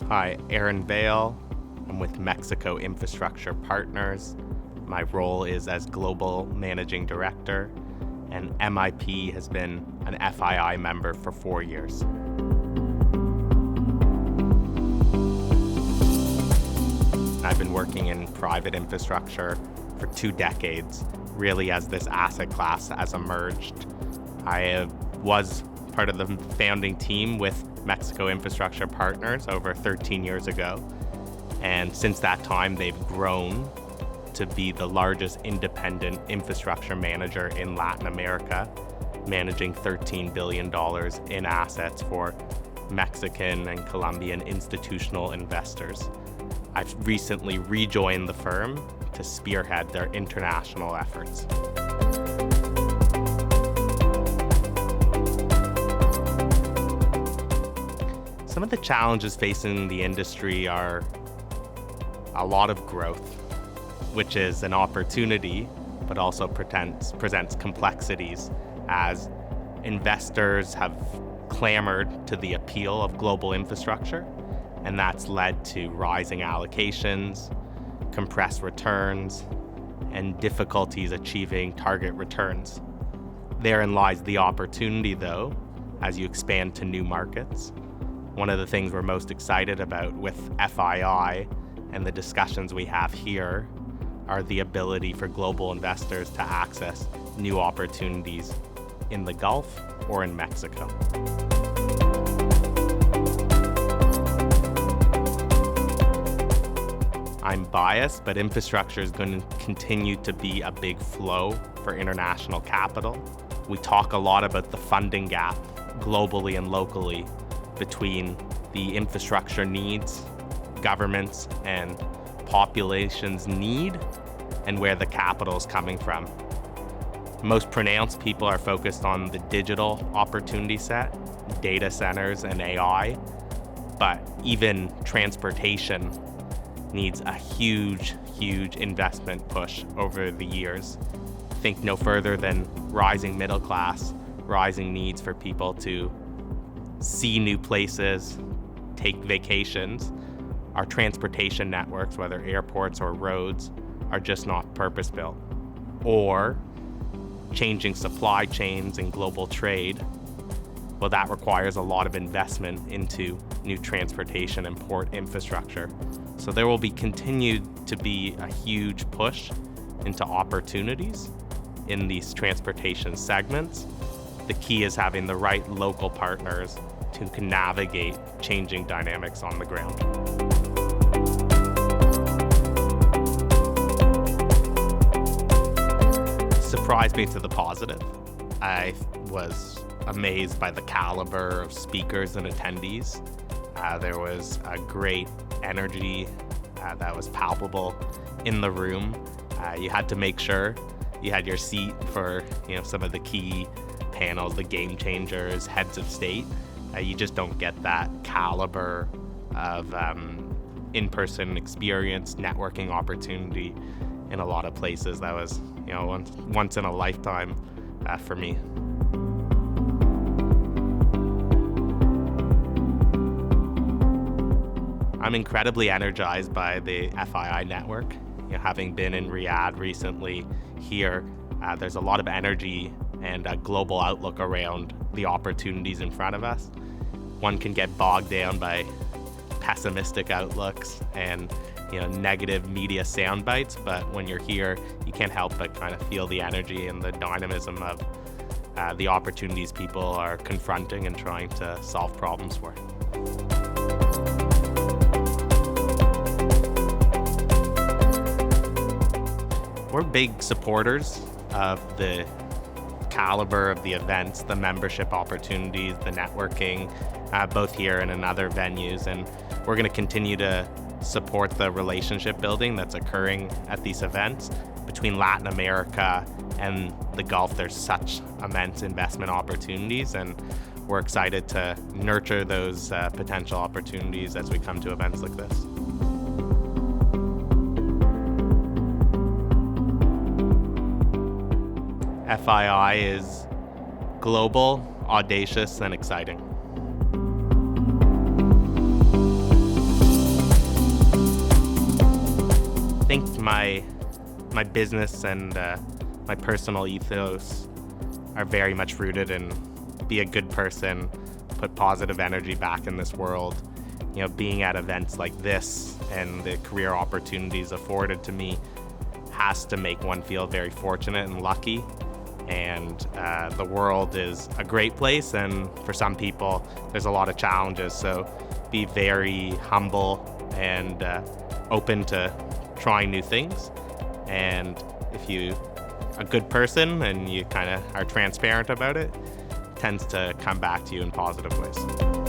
Hi, Aaron Vale. I'm with Mexico Infrastructure Partners. My role is as Global Managing Director, and MIP has been an FII member for 4 years. I've been working in private infrastructure for 2 decades, really as this asset class has emerged. I was part of the founding team with Mexico Infrastructure Partners over 13 years ago. And since that time, they've grown to be the largest independent infrastructure manager in Latin America, managing $13 billion in assets for Mexican and Colombian institutional investors. I've recently rejoined the firm to spearhead their international efforts. Some of the challenges facing the industry are a lot of growth, which is an opportunity, but also presents complexities as investors have clamored to the appeal of global infrastructure, and that's led to rising allocations, compressed returns, and difficulties achieving target returns. Therein lies the opportunity, though, as you expand to new markets. One of the things we're most excited about with FII and the discussions we have here are the ability for global investors to access new opportunities in the Gulf or in Mexico. I'm biased, but infrastructure is going to continue to be a big flow for international capital. We talk a lot about the funding gap globally and locally between the infrastructure needs, governments and populations need, and where the capital is coming from. Most pronounced people are focused on the digital opportunity set, data centers and AI, but even transportation needs a huge investment push over the years. Think no further than rising middle class, rising needs for people to see new places, take vacations. Our transportation networks, whether airports or roads, are just not purpose-built. Or changing supply chains and global trade, well, that requires a lot of investment into new transportation and port infrastructure. So there will be continued to be a huge push into opportunities in these transportation segments. The key is having the right local partners who can navigate changing dynamics on the ground. Surprised me to the positive. I was amazed by the caliber of speakers and attendees. There was a great energy that was palpable in the room. You had to make sure you had your seat for some of the key panels, the game changers, heads of state. You just don't get that caliber of in-person experience, networking opportunity in a lot of places. That was once in a lifetime for me. I'm incredibly energized by the FII network. Having been in Riyadh recently here, there's a lot of energy and a global outlook around the opportunities in front of us. One can get bogged down by pessimistic outlooks and negative media sound bites, but when you're here, you can't help but kind of feel the energy and the dynamism of the opportunities people are confronting and trying to solve problems for. We're big supporters of the caliber of the events, the membership opportunities, the networking, both here and in other venues. And we're going to continue to support the relationship building that's occurring at these events. Between Latin America and the Gulf, there's such immense investment opportunities, and we're excited to nurture those potential opportunities as we come to events like this. FII is global, audacious, and exciting. think my business and my personal ethos are very much rooted in be a good person, put positive energy back in this world. You know, being at events like this and the career opportunities afforded to me has to make one feel very fortunate and lucky. And the world is a great place, and for some people, there's a lot of challenges. So be very humble and open to trying new things. And if you a good person and you kind of are transparent about it, tends to come back to you in positive ways.